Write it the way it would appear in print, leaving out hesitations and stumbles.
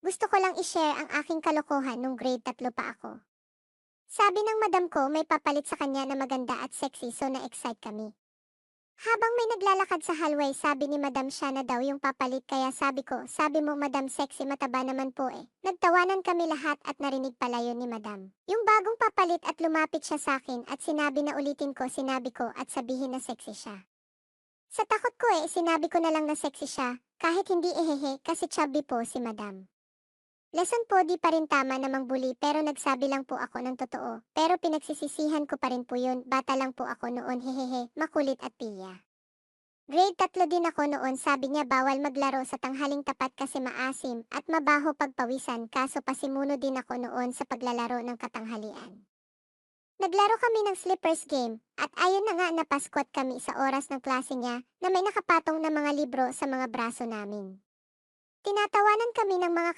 Gusto ko lang i-share ang aking kalokohan nung grade 3 pa ako. Sabi ng madam ko may papalit sa kanya na maganda at sexy so na-excite kami. Habang may naglalakad sa hallway sabi ni madam siya na daw yung papalit kaya sabi ko, sabi mo madam sexy mataba naman po eh. Nagtawanan kami lahat at narinig pala yun ni madam. Yung bagong papalit at lumapit siya sa akin at sinabi na ulitin ko sinabi ko at sabihin na sexy siya. Sa takot ko sinabi ko na lang na sexy siya, kahit hindi ehehe kasi chubby po si madam. Lesson po di pa rin tama namang bully pero nagsabi lang po ako ng totoo. Pero pinagsisisihan ko pa rin po yun, bata lang po ako noon hehehe, makulit at piya. Grade 3 din ako noon sabi niya bawal maglaro sa tanghaling tapat kasi maasim at mabaho pagpawisan kaso pasimuno din ako noon sa paglalaro ng katanghalian. Naglaro kami ng slippers game at ayun na nga napaskwat kami sa oras ng klase niya na may nakapatong na mga libro sa mga braso namin. Tinatawanan kami ng mga